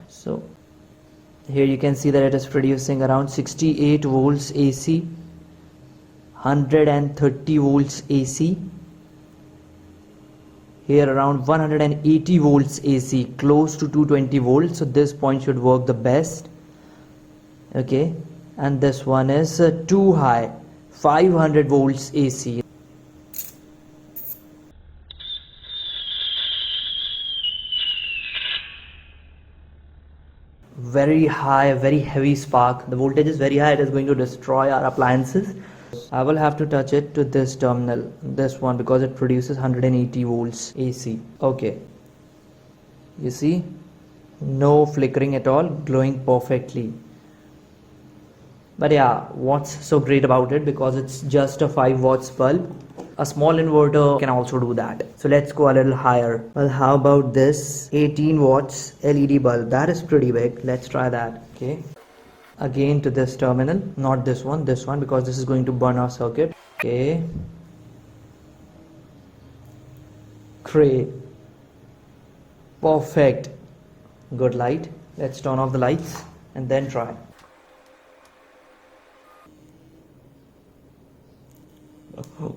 So here you can see that it is producing around 68 volts AC, 130 volts AC, here around 180 volts AC, close to 220 volts. So this point should work the best. Okay, and this one is too high, 500 volts AC. Very high, very heavy spark. The voltage is very high, it is going to destroy our appliances. I will have to touch it to this terminal, this one, because it produces 180 volts AC. Okay, you see, no flickering at all, glowing perfectly. But yeah, what's so great about it, because it's just a 5 watts bulb, a small inverter can also do that. So let's go a little higher. Well, how about this 18 watts LED bulb? That is pretty big. Let's try that. Okay, again to this terminal, not this one, because this is going to burn our circuit. Okay, great, perfect, good light. Let's turn off the lights and then try.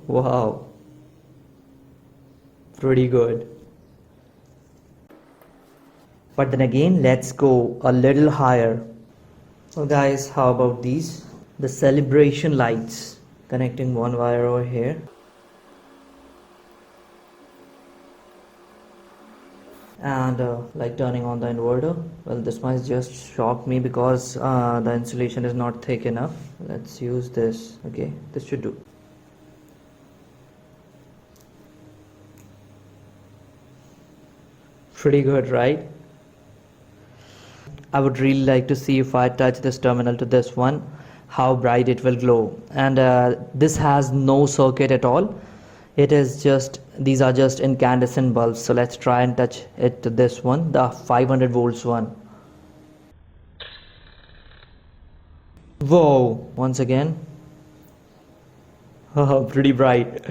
Wow, pretty good. But then again, let's go a little higher. So guys, how about these? The celebration lights, connecting one wire over here. And like turning on the inverter. Well, this might just shock me because the insulation is not thick enough. Let's use this. Okay, this should do. Pretty good, right? I would really like to see, if I touch this terminal to this one, how bright it will glow. And this has no circuit at all. It is just, these are just incandescent bulbs. So let's try and touch it to this one, the 500 volts one. Whoa, once again. Oh, pretty bright.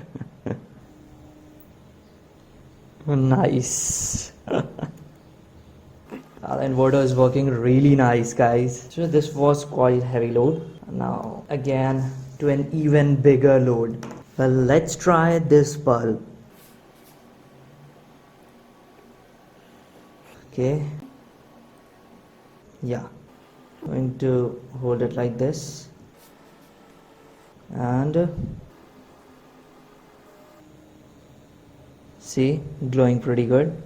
Nice. Our inverter is working really nice, guys. So this was quite heavy load. Now again to an even bigger load. Well, let's try this bulb. Okay, yeah, going to hold it like this, and see, glowing pretty good.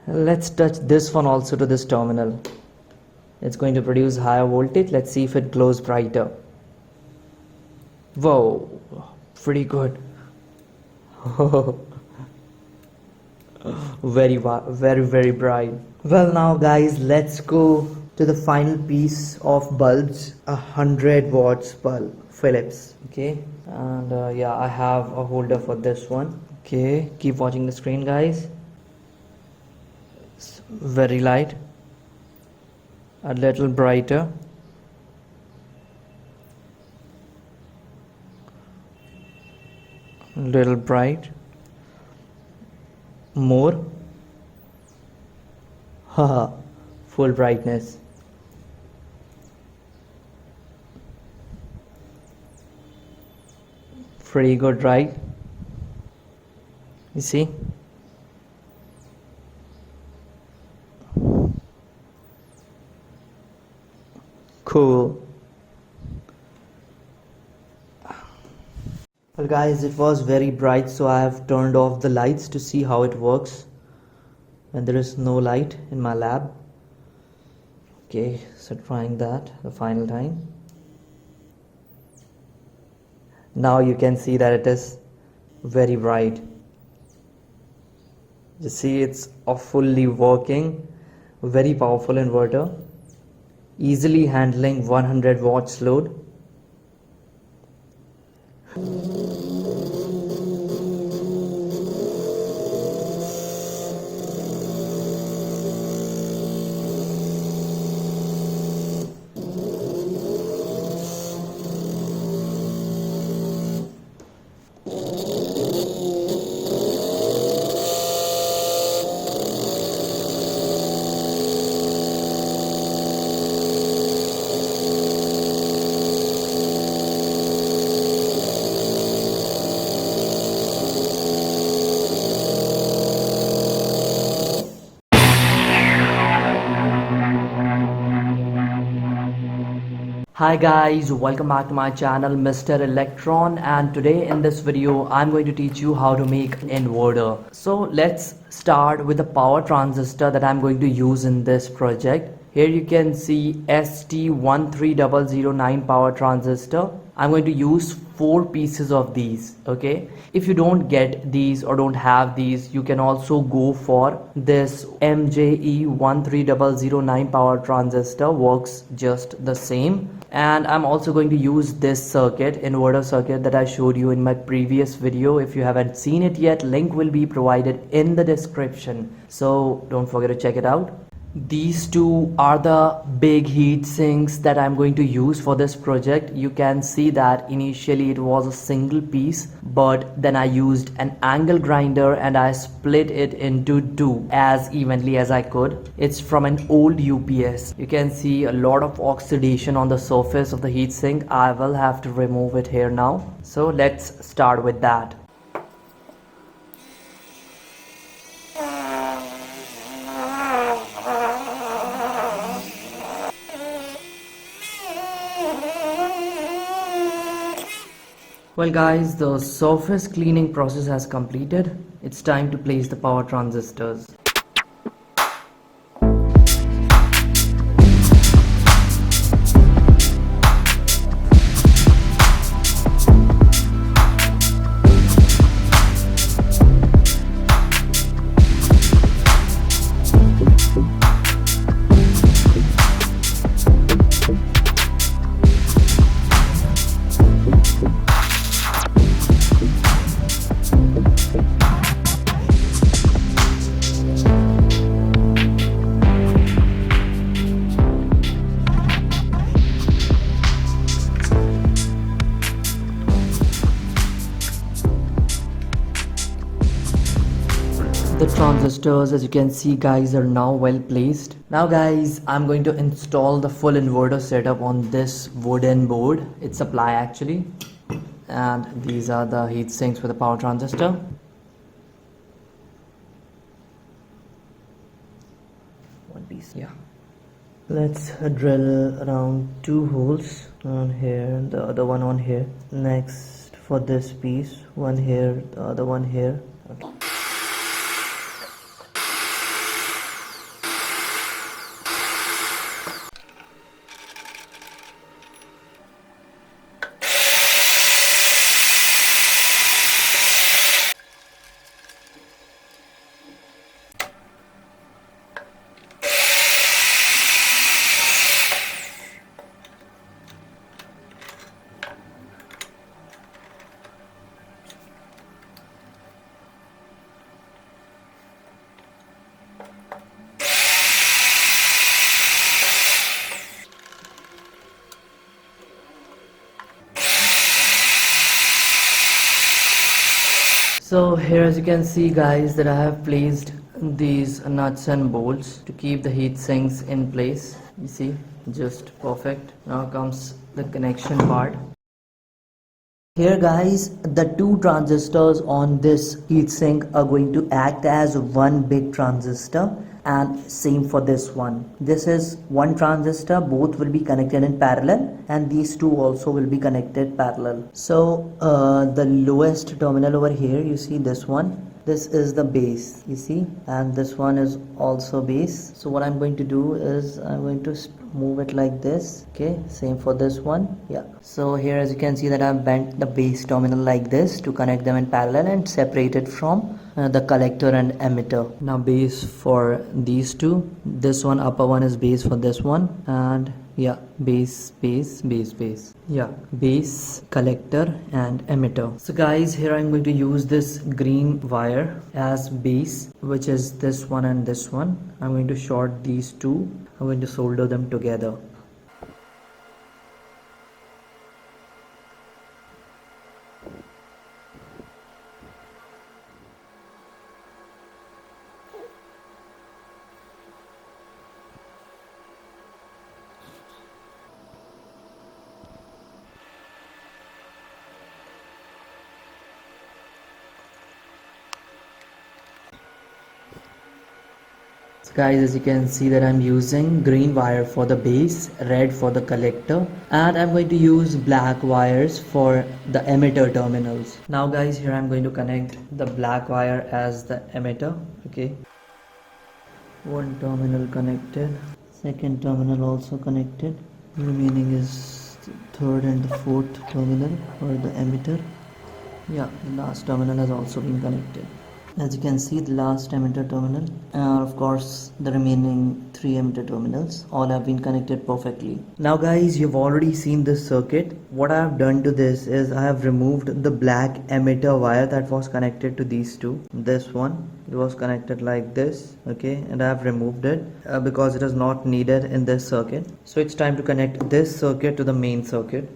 Let's touch this one also to this terminal. It's going to produce higher voltage. Let's see if it glows brighter. Whoa, pretty good. Very bright. Well, now guys, let's go to the final piece of bulbs, 100 watts bulb, Philips. Okay, and yeah, I have a holder for this one. Okay, keep watching the screen, guys. It's very light, a little brighter. Little bright, more. Haha, full brightness. Pretty good, right? You see? Cool. Well guys, it was very bright, so I have turned off the lights to see how it works when there is no light in my lab. Okay, so trying that the final time. Now you can see that it is very bright. You see, it's a fully working, very powerful inverter, easily handling 100 watts load. Hi guys, welcome back to my channel Mr. Electron, and today in this video I'm going to teach you how to make an inverter. So let's start with the power transistor that I'm going to use in this project. Here you can see ST13009 power transistor. I'm going to use 4 pieces of these. Okay, if you don't get these or don't have these, you can also go for this MJE13009 power transistor. Works just the same. And I'm also going to use this circuit, inverter circuit, that I showed you in my previous video. If you haven't seen it yet, link will be provided in the description, so don't forget to check it out. These two are the big heat sinks that I'm going to use for this project. You can see that initially it was a single piece, but then I used an angle grinder and I split it into two as evenly as I could. It's from an old UPS. You can see a lot of oxidation on the surface of the heat sink. I will have to remove it here now. So let's start with that. Well guys, the surface cleaning process has completed. It's time to place the power transistors. The transistors, as you can see guys, are now well placed. Now guys, I'm going to install the full inverter setup on this wooden board. It's supply actually, and these are the heat sinks for the power transistor. One piece, yeah. Let's drill around 2 holes, on here and the other one on here. Next, for this piece, one here, the other one here. Okay. So here, as you can see guys, that I have placed these nuts and bolts to keep the heat sinks in place. You see, just perfect. Now comes the connection part. Here guys, the 2 transistors on this heatsink are going to act as one big transistor, and same for this one. This is one transistor, both will be connected in parallel, and these two also will be connected parallel. So the lowest terminal over here, you see this one, this is the base, you see, and this one is also base. So what I'm going to do is I'm going to move it like this. Okay, same for this one. Yeah, so here as you can see that I've bent the base terminal like this to connect them in parallel and separate it from the collector and emitter. Now base for these two, this one, upper one is base for this one, and yeah, base, yeah, base, collector and emitter. So guys, here I'm going to use this green wire as base, which is this one and this one. I'm going to short these two. I'm going to solder them together. Guys, as you can see that I'm using green wire for the base, red for the collector, and I'm going to use black wires for the emitter terminals. Now guys, here I'm going to connect the black wire as the emitter. Okay, one terminal connected, second terminal also connected, remaining is the third and the fourth terminal for the emitter. Yeah, the last terminal has also been connected. As you can see, the last emitter terminal, of course the remaining 3 emitter terminals, all have been connected perfectly. Now guys, you've already seen this circuit. What I have done to this is I have removed the black emitter wire that was connected to these two. This one, it was connected like this, okay, and I have removed it because it is not needed in this circuit. So it's time to connect this circuit to the main circuit.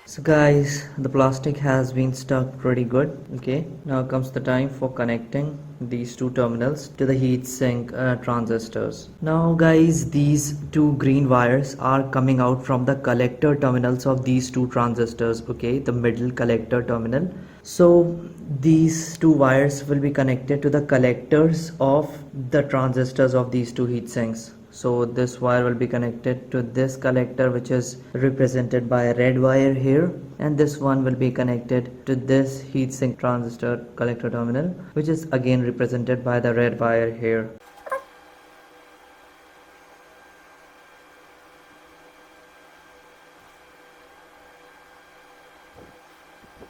So guys, the plastic has been stuck pretty good. Okay, now comes the time for connecting these two terminals to the heatsink transistors. Now guys, these two green wires are coming out from the collector terminals of these two transistors. Okay, the middle collector terminal. So these two wires will be connected to the collectors of the transistors of these two heatsinks. So this wire will be connected to this collector, which is represented by a red wire here, and this one will be connected to this heatsink transistor collector terminal, which is again represented by the red wire here.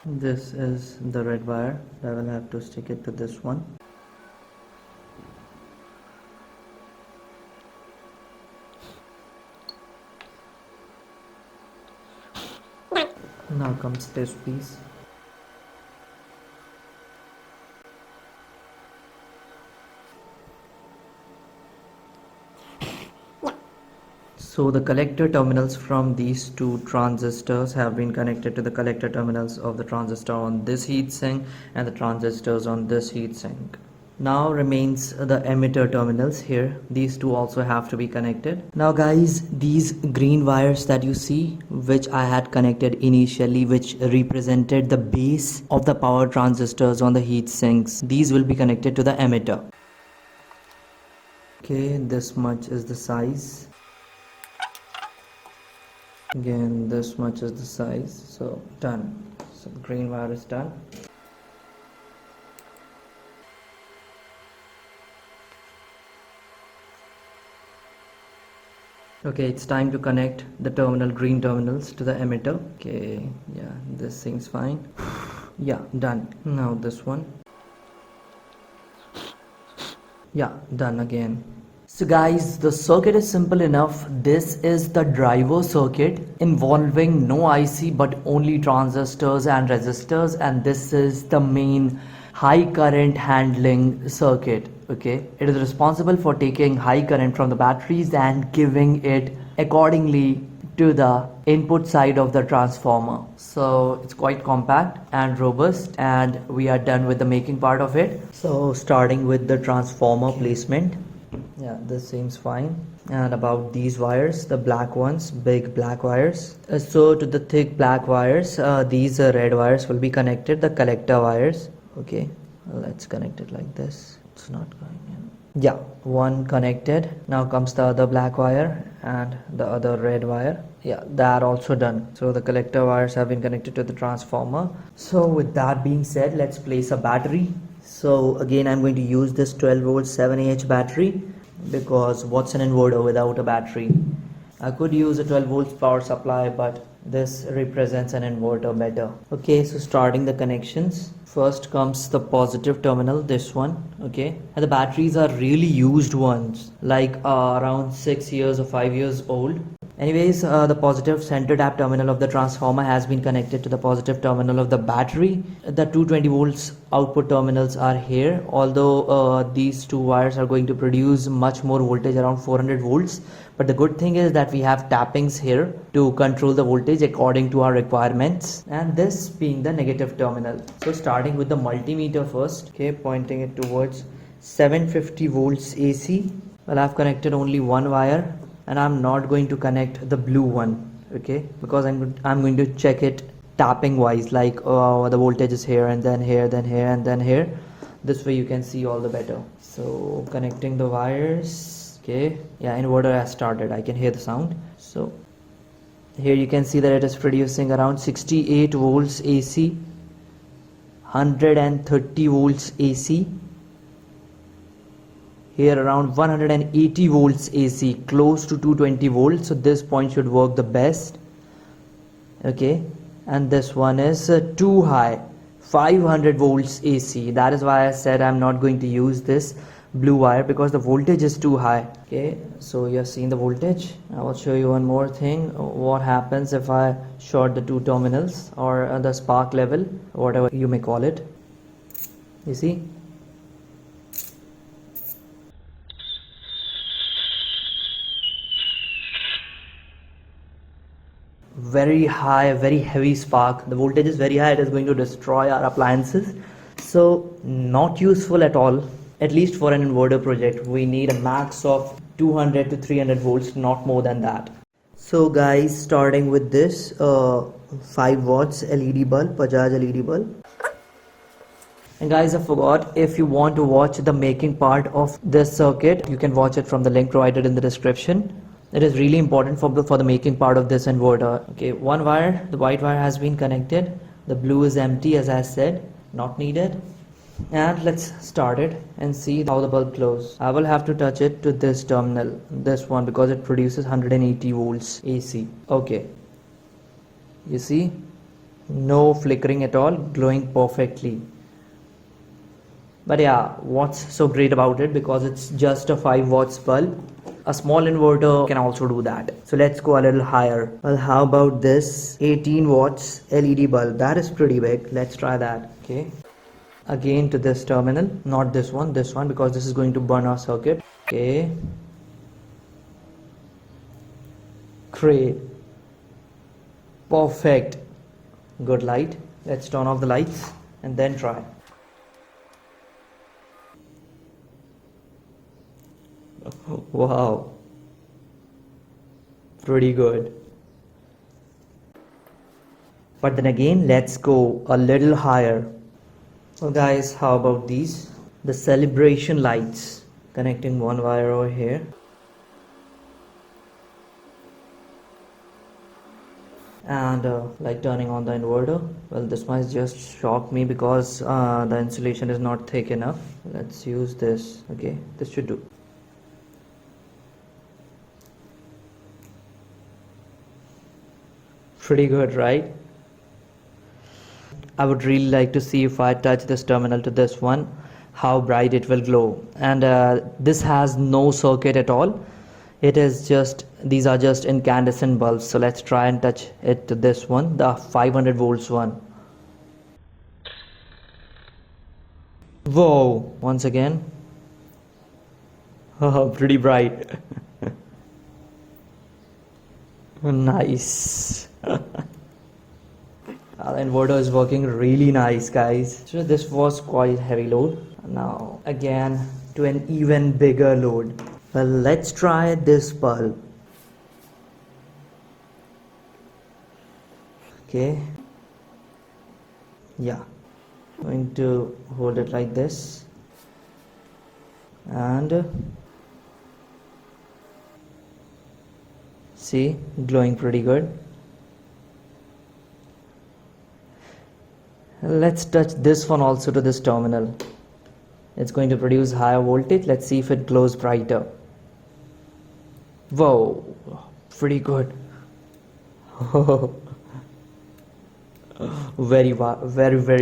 This is the red wire. I will have to stick it to this one. Now comes this piece. So the collector terminals from these two transistors have been connected to the collector terminals of the transistor on this heatsink and the transistors on this heatsink. Now remains the emitter terminals here. These two also have to be connected. Now guys, these green wires that you see, which I had connected initially, which represented the base of the power transistors on the heat sinks, these will be connected to the emitter. Okay, this much is the size. Again, this much is the size. So done. So the green wire is done. Okay, it's time to connect the green terminals to the emitter. Okay, yeah, this seems fine. Yeah, done. Now this one. Yeah, done again. So guys, the circuit is simple enough. This is the driver circuit involving no IC but only transistors and resistors, and this is the main high current handling circuit. Okay, it is responsible for taking high current from the batteries and giving it accordingly to the input side of the transformer. So it's quite compact and robust, and we are done with the making part of it. So starting with the transformer placement. Yeah, this seems fine. And about these wires, the black ones, big black wires. So to the thick black wires, these red wires will be connected, the collector wires. Okay, let's connect it like this. It's not going in. Yeah, one connected. Now comes the other black wire and the other red wire. Yeah, that also done. So the collector wires have been connected to the transformer. So with that being said, let's place a battery. So again, I'm going to use this 12 volt 7Ah battery, because what's an inverter without a battery? I could use a 12 volts power supply, but this represents an inverter better. Okay, so starting the connections. First comes the positive terminal, this one. Okay, and the batteries are really used ones, like around 6 years or 5 years old. Anyways, the positive center tap terminal of the transformer has been connected to the positive terminal of the battery. The 220 volts output terminals are here, although these two wires are going to produce much more voltage, around 400 volts. But the good thing is that we have tappings here to control the voltage according to our requirements, and this being the negative terminal. So starting with the multimeter first, okay, pointing it towards 750 volts AC. Well, I've connected only one wire, and I'm not going to connect the blue one, okay, because I'm going to check it tapping wise, like the voltage is here and then here, then here and then here. this way you can see all the better. So connecting the wires. Okay, yeah, inverter has started. I can hear the sound. So here you can see that it is producing around 68 volts AC, 130 volts AC, here around 180 volts AC, close to 220 volts. So this point should work the best. Okay, and this one is too high, 500 volts AC. That is why I said I'm not going to use this blue wire, because the voltage is too high. Okay, so you're seeing the voltage. I will show you one more thing, what happens if I short the two terminals, or the spark level, whatever you may call it. You see, very high, very heavy spark. The voltage is very high. It is going to destroy our appliances. So not useful at all. At least for an inverter project, we need a max of 200 to 300 volts, not more than that. So guys, starting with this 5 watts LED bulb, Bajaj LED bulb. And guys, I forgot, if you want to watch the making part of this circuit, you can watch it from the link provided in the description. It is really important for the making part of this inverter. Okay, one wire, the white wire has been connected. The blue is empty, as I said, not needed. And let's start it and see how the bulb glows. I will have to touch it to this terminal, this one, because it produces 180 volts AC. Okay, you see, no flickering at all, glowing perfectly. But yeah, what's so great about it, because it's just a 5 watts bulb. A small inverter can also do that. So let's go a little higher. Well, how about this 18 watts LED bulb? That is pretty big. Let's try that. Okay, again to this terminal, not this one, because this is going to burn our circuit. Okay, great, perfect, good light. Let's turn off the lights and then try. Wow, pretty good. But then again, let's go a little higher. So guys, how about these? The celebration lights. Connecting one wire over here. And like turning on the inverter. Well, this might just shock me because the insulation is not thick enough. Let's use this. Okay, this should do. Pretty good, right? I would really like to see, if I touch this terminal to this one, how bright it will glow. And this has no circuit at all. It is just, these are just incandescent bulbs. So let's try and touch it to this one, the 500 volts one. Whoa, once again. Oh, pretty bright. Nice. Our inverter is working really nice, guys. So this was quite heavy load. Now again to an even bigger load. Well, let's try this bulb. Okay, yeah, going to hold it like this, and see, glowing pretty good. Let's touch this one also to this terminal. It's going to produce higher voltage. Let's see if it glows brighter. Whoa, pretty good. Very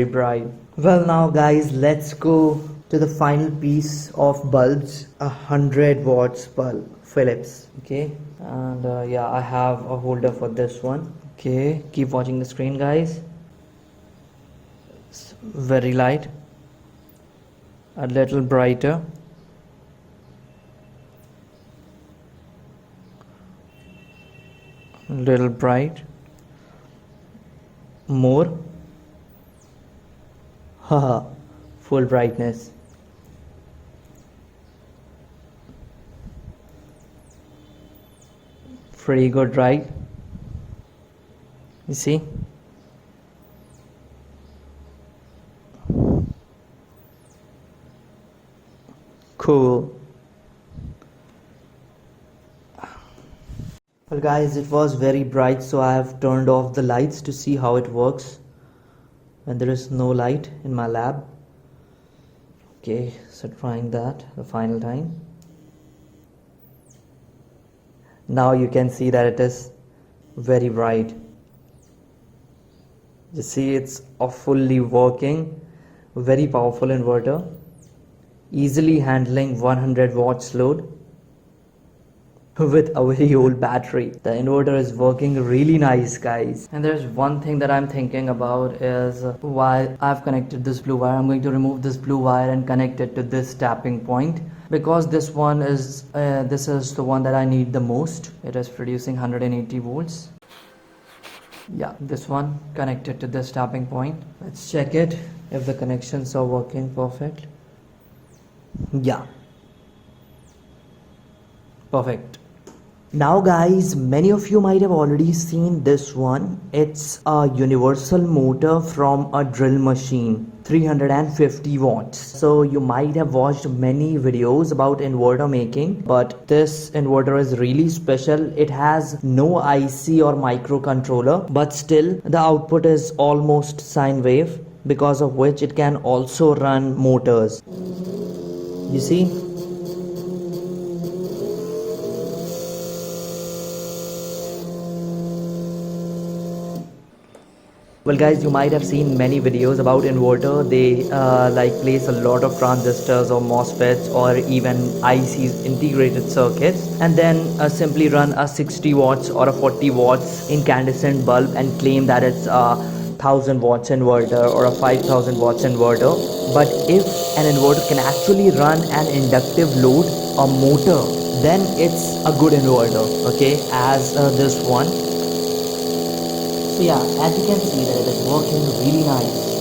bright. Well, now guys, let's go to the final piece of bulbs. 100 watts bulb, Philips. Okay, and yeah, I have a holder for this one. Okay, keep watching the screen, guys. It's very light, a little brighter, a little bright, more, haha, full brightness. Pretty good, right? You see? Cool. Well guys, it was very bright, so I have turned off the lights to see how it works when there is no light in my lab. Okay, so trying that the final time. Now you can see that it is very bright. You see, it's a fully working, very powerful inverter, easily handling 100 watts load with a very old battery. The inverter is working really nice, guys. And there's one thing that I'm thinking about is why I've connected this blue wire. I'm going to remove this blue wire and connect it to this tapping point, because this one is this is the one that I need the most. It is producing 180 volts. Yeah, this one connected to this tapping point. Let's check it if the connections are working perfect. Yeah, perfect. Now guys, many of you might have already seen this one. It's a universal motor from a drill machine, 350 watts. So you might have watched many videos about inverter making, but this inverter is really special. It has no IC or microcontroller, but still the output is almost sine wave, because of which it can also run motors. You see? Well guys, you might have seen many videos about inverter. They like place a lot of transistors or MOSFETs or even ICs, integrated circuits, and then simply run a 60 watts or a 40 watts incandescent bulb and claim that it's a 1000 watts inverter or a 5000 watts inverter. But if an inverter can actually run an inductive load, a motor, then it's a good inverter, okay, as this one. So yeah, as you can see that it is working really nice.